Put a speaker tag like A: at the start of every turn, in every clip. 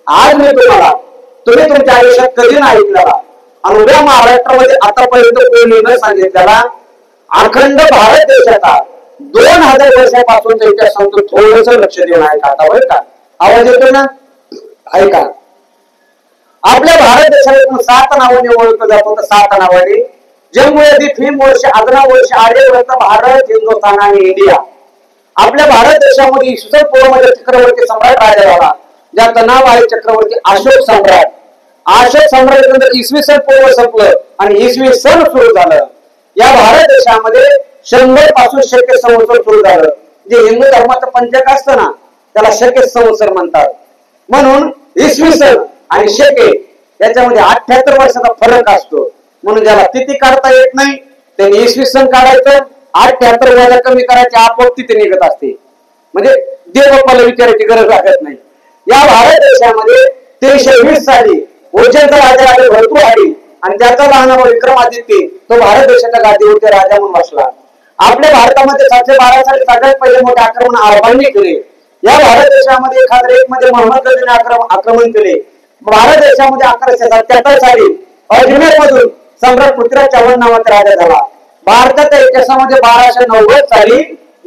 A: आज मी तुम्ही तुमच्या आयुष्यात कधी नाही ऐकलेला आणि उद्या महाराष्ट्रामध्ये आतापर्यंत कोणी न सांगितलेला अखंड भारत देशाचा 2000 वर्षापासूनचा इतिहास सांगतो. थोडस लक्ष देऊन ऐका आता बरं का. आवाज येतो ना? ऐका. आपल्या भारत देशाला 7 नावाने ओळखलं जातं. 7 नावाने जम्मू भीम वर्ष, आग्रा वर्ष, आर्यव्रत, भारत, हिंदुस्थान आणि इंडिया. आपल्या भारत देशामध्ये इसवी पूर्वमध्ये चक्रवर्ती सम्राट राजा झाला, ज्याचं नाव आहे चक्रवर्ती अशोक सम्राट. अशोक सम्राट नंतर इसवी सन पूर्व संपलं आणि इसवी सन सुरू झालं. या भारत देशामध्ये 100 पासून शके संवत्सर सुरू झालं. जे हिंदू धर्माचं पंचक असतं ना त्याला शके संवत्सर म्हणतात. म्हणून इसवी सन आणि शके याच्यामध्ये 78 वर्षाचा फरक असतो. म्हणून ज्याला तिथी काढता येत नाही त्यांनी इसवी सन काढायचं, 78 वजा कमी करायची, आपोआप तिथे निघत असते. म्हणजे देवबापाला विचारायची गरज लागत नाही. या भारत देशामध्ये 1320 साली उज्जैनचा राजा आले भरपूर आली आणि त्याचा लहान भाऊ विक्रमादित्य तो भारत देशाच्या गादीवरती राजा म्हणून बसला. आपल्या भारतामध्ये 712 साली सगळ्यात पहिले मोठे आक्रमण अरबांनी केले. या भारत देशामध्ये 1001 मध्ये मोहम्मद गजनीने आक्रमण केले. भारत देशामध्ये 1177 साली अजमेर मधून सम्राट पृथ्वीराज चव्हाण नावाचा राजा झाला. भारताच्या इतिहासामध्ये 1290 साली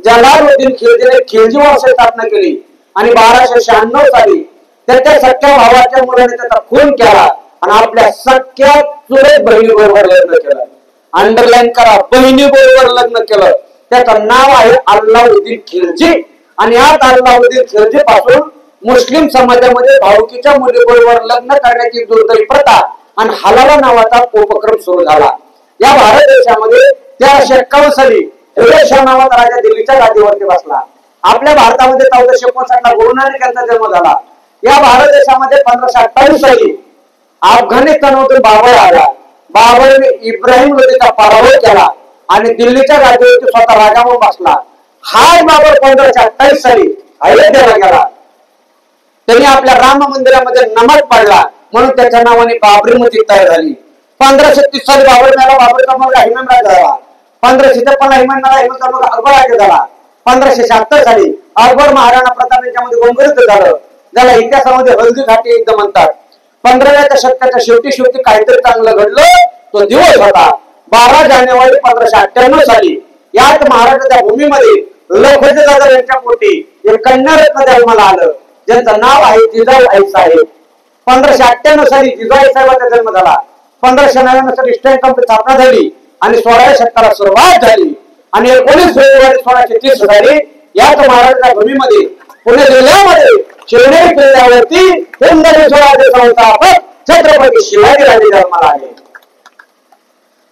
A: जलालुद्दीन खिलजीने खिलजी वंश स्थापना केली आणि 1296 साली त्याच्या सख्या भावाच्या मुलाने त्याचा खून केला आणि आपल्या सख्या चुलत बहिणी बरोबर लग्न केलं. अंडरलाईन करा, बहिणी बरोबर लग्न केलं. त्याचं नाव आहे अल्लाउद्दीन खिलजी आणि यात अल्लाउद्दीन खिलजी पासून मुस्लिम समाजामध्ये भावकीच्या मुलीबरोबर लग्न करण्याची दुर्दैवी प्रथा आणि हलाला नावाचा उपक्रम सुरू झाला. या भारत देशामध्ये 1351 साली फिरोजशाह नावाचा राजा दिल्लीच्या गादीवरती बसला. आपल्या भारतामध्ये 1459 ला गुरु नानक यांचा जन्म झाला. या भारत देशामध्ये 1528 साली अफगाणिस्तानमधून बाबर आला. बाबरने इब्राहिम लोधीचा पराभव केला आणि दिल्लीच्या गादीवरती स्वतः राजा म्हणून बसला. हाच बाबर 1528 साली अयोध्येला गेला. त्यांनी आपल्या राम मंदिरामध्ये नमाज पडला म्हणून त्याच्या नावाने बाबरी मस्जिद तयार झाली. 1530 साली बाबर मेला. बाबरचा मुलगा हिमाम राजा झाला. 1556 हिमामचा मुलगा अकबर राजा झाला. 1576 साली अकबर महाराणा प्रताप यांच्यामध्ये गोंगरीत झालं, ज्याला इतिहासामध्ये हल्दी घाटी युद्ध म्हणतात. 15व्या शतकाच्या शेवटी काहीतरी चांगलं घडलं. तो दिवस होता 12 जानेवारी 1598 साली. याच महाराष्ट्राच्या भूमीमध्ये लखोजी दादा यांच्या पोटी एक कन्या रत्न जन्माला आलं, ज्यांचं नाव आहे जिजाऊ साहेब. 1598 साली जिजाऊ साहेबांचा जन्म झाला. 1599 साली स्टँड कंपनी स्थापना झाली आणि 16व्या शतकाला सुरुवात झाली आणि 19 फेब्रुवारी 1630 साली याच महाराष्ट्राच्या भूमीमध्ये पुणे जिल्ह्यामध्ये शिवनेरी किल्ल्यावरती हिंदवी स्वराज्य संस्थापक छत्रपती शिवाजी राजे जन्माला आले.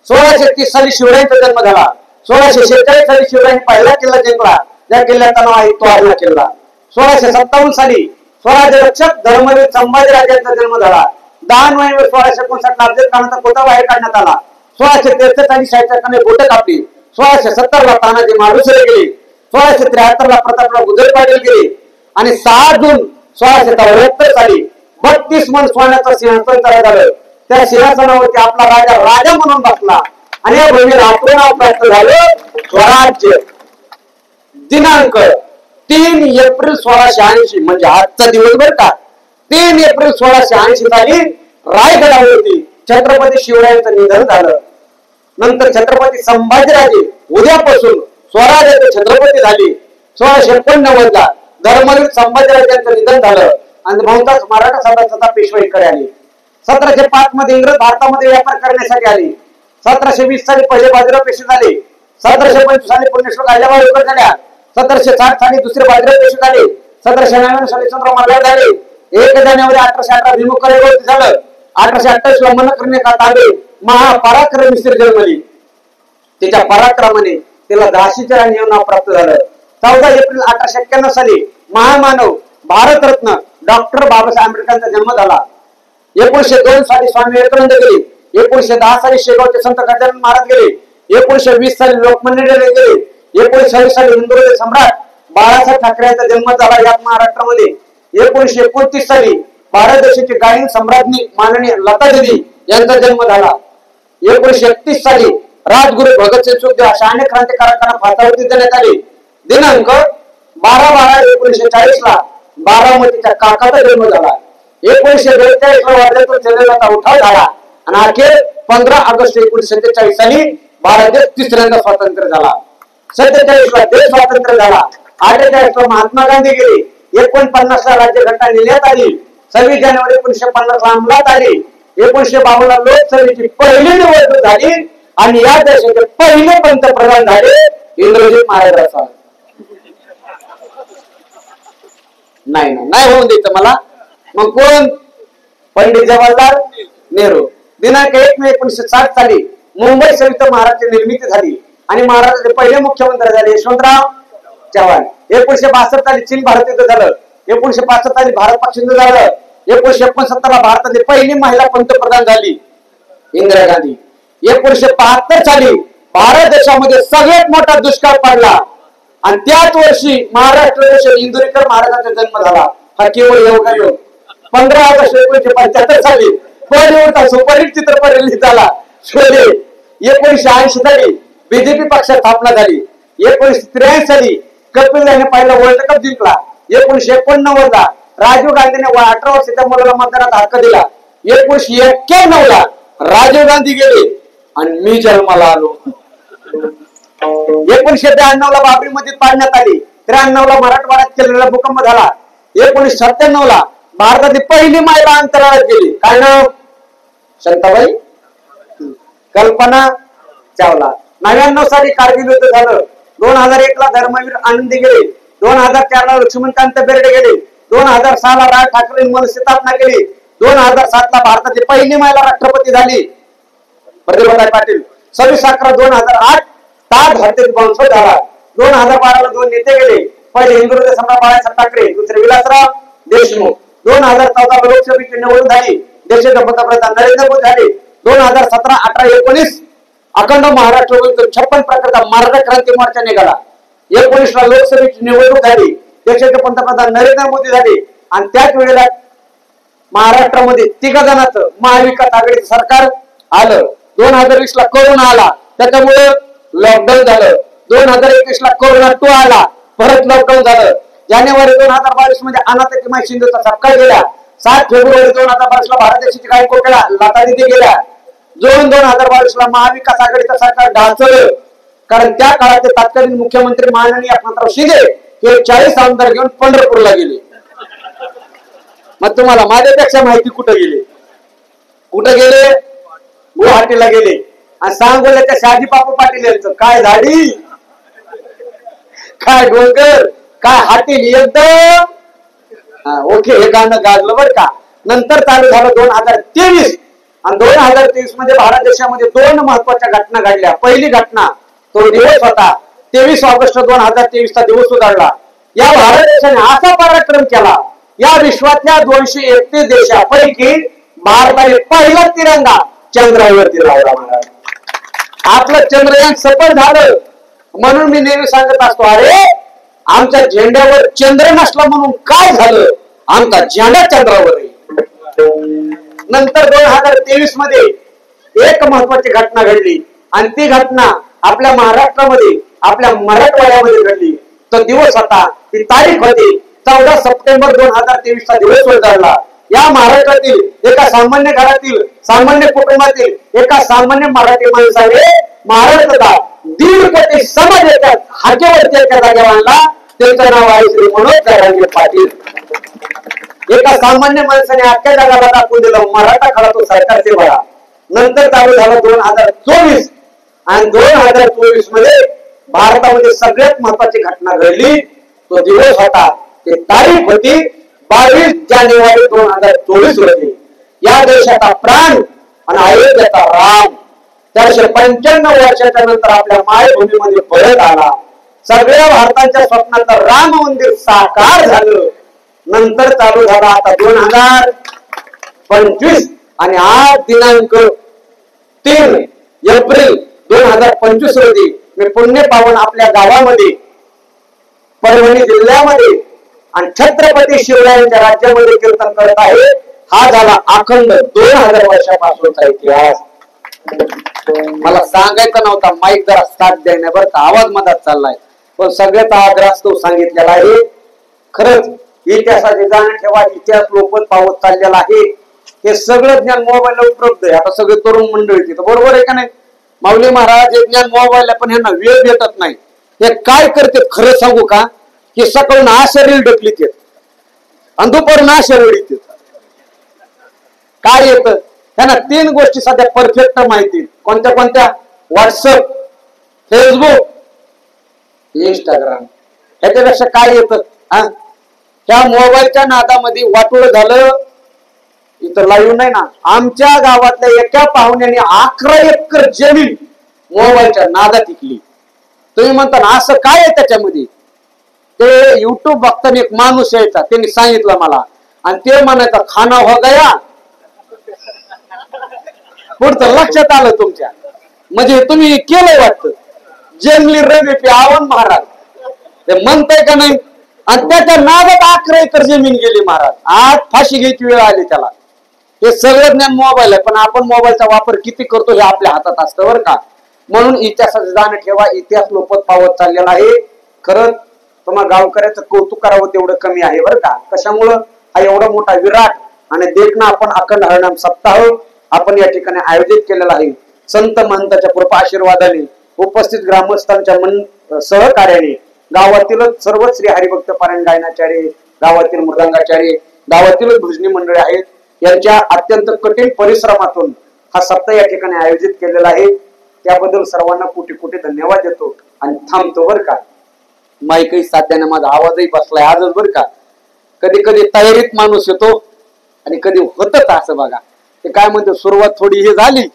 A: 1630 साली शिवरायांचा जन्म झाला. 1646 साली शिवरायांनी पहिला किल्ला जिंकला, त्या किल्ल्याचं नाव आहे तोरणा किल्ला. 1657 साली स्वराज्य रक्षक धर्मवीर संभाजी राजांचा जन्म झाला. 10 नोव्हेंबर 1659 ला अफजल खानाचा पुतळा बाहेर काढण्यात आला. 1663 साली शाहिस्तेखानाने बोटं कापली. 1670 ला तानाजी मालुसरे गेले. 1673 ला प्रतापराव गुजर पाटील गेले आणि 6 जून 1674 साली 32 मन सोन्याचं सिंहासन तयार झालं. त्या सिंहासनावरती आपला राजा म्हणून बसला आणि या भूमीला आपलं नाव प्राप्त झालं स्वराज्य. दिनांक 3 एप्रिल 1680 म्हणजे आजचा दिवस बर का. 3 एप्रिल 1680 साली रायगडावरती छत्रपती शिवरायांचं निधन झालं. नंतर छत्रपती संभाजीराजे उद्यापासून स्वराज्याचे छत्रपती झाले. 1689 ला धर्मवीर संभाजीराजांचं निधन झालं आणि बहुतांश मराठा साम्राज्याचा पेशवाईकडे आले. 1705 मध्ये इंग्रज भारतामध्ये व्यापार करण्यासाठी आले. 1720 साली पहिले बाजीराव पेशवे झाले. 1725 साली पुण्यश्लोक अहिल्याबाई होळकर झाल्या. 1760 साली दुसरे बाजीराव पेशवे झाले. 1799 साली चंद्र मालगाव झाले. 1 जानेवारी 1818 भीमकर झालं. 1828 ला मनकर्णिका तांबे महापराक्रमी स्त्री जन्मली. तिच्या पराक्रमाने तिला झाशीचे राणी हे नाव प्राप्त झालं. 14 एप्रिल 1891 साली महामानव भारतरत्न डॉक्टर बाबासाहेब आंबेडकरांचा जन्म झाला. 1902 साली स्वामी विवेकानंद गेले. 1910 साली शेगावचे संत गजानन महाराज गेले. 1920 साली लोकमान्य टिळक गेले. 1926 साली हिंदुराजे सम्राट बाळासाहेब ठाकरे यांचा जन्म झाला यात महाराष्ट्रामध्ये. 1929 साली भारत देशाची गायन सम्राज्ञी माननीय लता दिदी यांचा जन्म झाला. 1931 साली राजगुरु भगतसिंग सुखदेव अशा अनेक क्रांतिकारकांना फासावरती देण्यात आले. दिनांक 12/12/1940 ला बारामतीच्या काकाचा जन्म झाला. 1942 वर्ध्यातून चंद्रनाथा उठाव झाला आणि अखेर 15 ऑगस्ट 1947 साली भारत देश तिसऱ्यांदा स्वातंत्र्य झाला. 47 ला देश स्वातंत्र्य झाला. 48 ला महात्मा गांधी गेले. 49 ला राज्यघटना लिहिण्यात आली. 26 जानेवारी 1950 ला अंमलात आली. 1952 ला लोकसभेची पहिली निवडणूक झाली आणि या देशाचे पहिले पंतप्रधान झाले इंद्रजित महाराजांचा. नाही होऊन द्यायचं मला. मग कोण? पंडित जवाहरलाल नेहरू. दिनांक 1 मे 1960 साली मुंबई संयुक्त महाराष्ट्राची निर्मिती झाली आणि महाराष्ट्राचे पहिले मुख्यमंत्री झाले यशवंतराव चव्हाण. 1962 साली चीन भारत युद्ध झालं. 1965 साली भारत पाकिस्तान युद्ध झालं. 1969 ला भारताची पहिली महिला पंतप्रधान झाली इंदिरा गांधी. 1972 साली भारत देशामध्ये सगळ्यात मोठा दुष्काळ पडला आणि त्याच वर्षी महाराष्ट्र देशात इंदुरीकर महाराजांचा जन्म झाला. हा केवळ योगायोग. 15 ऑगस्ट 1975 साली बॉलिवूडचा सुपरहिट चित्रपट रिलीज झाला शोले. 1980 साली बीजेपी पक्षात स्थापना झाली. 1983 साली कपिल देवने पहिला वर्ल्ड कप जिंकला. 1989 ला राजीव गांधीने 18 वर्षाच्या मुलाला मतदानाचा हक्क दिला. 1991 ला राजीव गांधी गेले आणि मी जन्माला आलो. 1992 ला बाबरी मस्जिद पाडण्यात आली. 93 ला मराठवाड्यात केलेला भूकंप झाला. 1997 ला भारताची पहिली महिला अंतराळात गेली. काय नाव? शांताबाई कल्पना चावला. 99 साली कारगिल युद्ध झालं. 2001 ला धर्मवीर आनंदी गेले. 2004 ला लक्ष्मणकांत बेर्डे गेले. 2006 ला राज ठाकरेंनी मनसे स्थापना केली. 2007 ला भारताची पहिली महिला राष्ट्रपती झाली प्रतिभाताई पाटील. 26/11/2008 ताज हत्येत बॉम्बस्फोट झाला. 2012 ला 2 नेते गेले. पहिले हिंदुत्व सम्राट बाळासाहेब ठाकरे, दुसरे विलासराव देशमुख. 2014 ला लोकसभेची निवडणूक झाली. देशाचे पंतप्रधान नरेंद्र मोदी झाले. 2017, 18, 19 अखंड महाराष्ट्र 56 प्रकारचा मराठा क्रांती मोर्चा निघाला. 19 ला लोकसभेची निवडणूक झाली. देशाचे पंतप्रधान नरेंद्र मोदी झाले आणि त्याच वेळेला महाराष्ट्रामध्ये 3 जणांचं महाविकास आघाडीचं सरकार आलं. 2020 ला कोरोना आला, त्याच्यामुळे लॉकडाऊन झालं. 2021 ला कोरोना 2 आला, परत लॉकडाऊन झालं. जानेवारी 2022 मध्ये अनाथ किमान शिंदेचा सत्कार गेला. 7 फेब्रुवारी 2022 ला भारत देशाची काही कोकळा लता दिदी गेल्या. जून 2022 ला महाविकास आघाडीचं सरकार ढासळलं, कारण त्या काळात तत्कालीन मुख्यमंत्री माननीय एकनाथराव शिंदे हे 40 आमदार घेऊन पंढरपूरला गेले. मग तुम्हाला माझ्यापेक्षा माहिती कुठे गेले? गुवाहाटीला गेले. आणि सांगोल्याच्या शहाजी बापू पाटील यांचं काय झाडी, काय डोंगर, काय हातील एकदम. ओके, हे गाणं गाजलं बरं का. नंतर चालू झालं 2023 आणि 2023 मध्ये भारत देशामध्ये 2 महत्वाच्या घटना घडल्या. पहिली घटना तो दिवस होता 23 ऑगस्ट 2023 चा दिवस उजाडला. या भारत देशाने असा पराक्रम केला, या विश्वातल्या 231 देशापैकी भारताने पहिला तिरंगा चंद्रावरती लावला. आपलं चंद्रयान सफल झालं. म्हणून मी नेहमी सांगत असतो, अरे आमच्या झेंड्यावर चंद्र नसला म्हणून काय झालं, आमचा झेंडा चंद्रावर आहे. नंतर 2023 मध्ये एक महत्वाची घटना घडली आणि ती घटना आपल्या महाराष्ट्रामध्ये, आपल्या मराठवाड्यामध्ये घडली. तो दिवस होता, ती तारीख होती 14 सप्टेंबर 2023 चा दिवस उजाडला. या महाराष्ट्रातील एका सामान्य घरातील, सामान्य कुटुंबातील एका सामान्य मराठी माणसाने महाराष्ट्राचा 1.5 कोटी समाजाच्या हाकेवरती एका जागेवर आणला. त्यांचं नाव आहे श्री मनोज जरांगे पाटील. एका सामान्य माणसाने अख्ख्या जगाला दाखवून दिलं मराठा खरा तो सरकारचे बळा. नंतर चालू झालं 2024 आणि 2024 मध्ये भारतामध्ये सगळ्यात महत्वाची घटना घडली. तो दिवस होता, ती तारीख होती 22 जानेवारी 2024 होती. या देशाचा प्राण आणि अयोध्येचा राम 495 वर्षाच्या नंतर आपल्या मायभूमीमध्ये परत आला. सगळ्या भारताच्या स्वप्नाचं राम मंदिर साकार झालं. नंतर चालू झाला आता 2025 आणि आज दिनांक 3 एप्रिल 2025 रोजी मी पुण्य पावन आपल्या गावामध्ये, परभणी जिल्ह्यामध्ये आणि छत्रपती शिवरायांच्या राज्यामध्ये कीर्तन करत आहे. हा झाला अखंड 2000 वर्षापासूनचा इतिहास. मला सांगायचं नव्हता, माईक जरा साथ द्यायला बरं का, आवाज मधात चाललाय, पण सगळ्याचा आग्रह तो सांगितलेला आहे. खरंच इतिहासाचे जाणं ठेवा, इतिहास लोपत पावत चाललेला आहे. हे सगळं ज्ञान मोबाईलला उपलब्ध आहे. आता सगळे तरुण मंडळी तिथं, बरोबर आहे का नाही? माऊली महाराज हे ज्ञान मोबाईलला, पण ह्यांना वेळ भेटत नाही. हे काय करते खरं सांगू का, की सकाळून अशा रील ढकलीत आणि दुपारून अशा वेळीत काय येतं त्यांना 3 गोष्टी सध्या परफेक्ट माहिती. कोणत्या कोणत्या? WhatsApp, Facebook, Instagram. ह्याच्यापेक्षा काय येतं? त्या मोबाईलच्या नादामध्ये वाटोळ झालं. इथं लाईव्ह नाही ना, आमच्या गावातल्या एका पाहुण्याने 11 एकर जमीन मोबाईलच्या नादात विकली. तुम्ही म्हणता ना असं काय आहे त्याच्यामध्ये? ते युट्यूब बघताना एक माणूस यायचा, त्यांनी सांगितलं मला, आणि ते म्हणायचं खाना हो गया. पुढचं लक्षात आलं तुमच्या, म्हणजे तुम्ही केलं वाटतं. जंगली रवी पे आवन महाराज ते म्हणताय का नाही? आणि त्याच्या नादात 11 एकर जमीन गेली महाराज. आज फाशी घ्यायची वेळ आली त्याला. हे सगळं ज्ञान मोबाईल आहे, पण आपण मोबाईलचा वापर किती करतो हे आपल्या हातात असतं बरं का. म्हणून इतिहासाचं जाणं ठेवा. इतिहास लोपत पावत चाललेला आहे. खरंच तुम्हाला गावकऱ्याचं कौतुक करावं तेवढं कमी आहे बरं का. कशामुळं? हा एवढा मोठा विराट आणि देखना आपण अखंड हरिनाम सप्ताह आपण या ठिकाणी आयोजित केलेला आहे. संत महंताच्या कृपा आशीर्वादाने, उपस्थित ग्रामस्थांच्या सहकार्याने, गावातीलच सर्व श्री हरिभक्त पारायण गायनाचार्य, गावातील मृदंगाचार्य, गावातीलच भजनी मंडळी आहेत, यांच्या अत्यंत कठीण परिश्रमातून हा सप्ताह या ठिकाणी आयोजित केलेला आहे. त्याबद्दल सर्वांना कोटी कोटी धन्यवाद देतो आणि थांबतो बरं का. माईकही साध्याने माझा आवाजही बसलाय आजच बरं का. कधी कधी तयारीत माणूस येतो आणि कधी होतच असं बघा. ते काय म्हणतो, सुरुवात थोडी ही झाली,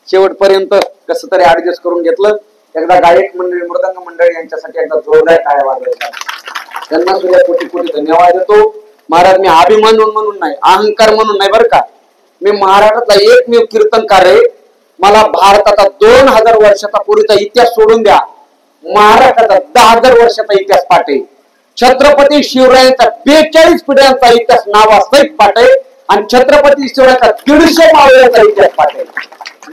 A: शेवटपर्यंत कसं तरी ऍडजस्ट करून घेतलं. एकदा गायक मंडळी, मृदंग मंडळी यांच्यासाठी एकदा जोरदार टाळ्या वाजवायच्या. त्यांना सुद्धा कोटी कोटी धन्यवाद देतो. महाराज मी अभिमान म्हणून नाही, अहंकार म्हणून नाही बरं का. मी महाराष्ट्रातला एकमेव कीर्तनकार आहे. मला भारताचा 2000 वर्षाचा पूर्वीचा इतिहास सोडून द्या, महाराष्ट्राचा 10,000 वर्षाचा इतिहास पाठ आहे. छत्रपती शिवरायांचा 42 पिढ्यांचा इतिहास नावासहित पाठ आहे. आणि छत्रपती शिवरायांचा 150 मावळ्यांचा इतिहास पाठ आहे.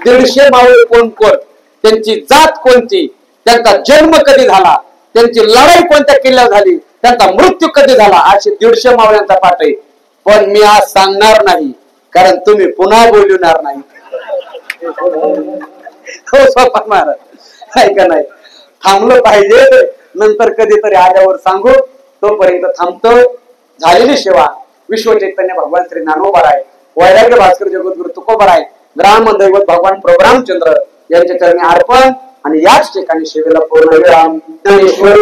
A: 150 मावळे कोण कोण, त्यांची जात कोणती, त्यांचा जन्म कधी झाला, त्यांची लढाई कोणत्या किल्ल्यावर झाली, त्यांचा मृत्यू कधी झाला, असे 150 मावळ्यांचा पाठ आहे. पण मी आज सांगणार नाही, कारण तुम्ही पुन्हा बोलणार नाही. हो स्वतः महाराज आहे का नाही. थांबलं पाहिजे, नंतर कधीतरी आल्यावर सांगू. तोपर्यंत थांबतो. झालेली सेवा विश्व चैतन्य भगवान श्री ज्ञानोबाराय, वैराग्य भास्कर जगद्गुरु तुकोबाराय, ग्राम दैवत भगवान प्रभुरामचंद्र यांच्या चरणी अर्पण. आणि याच ठिकाणी सेवेला पूर्ण विराम. ज्ञानेश्वर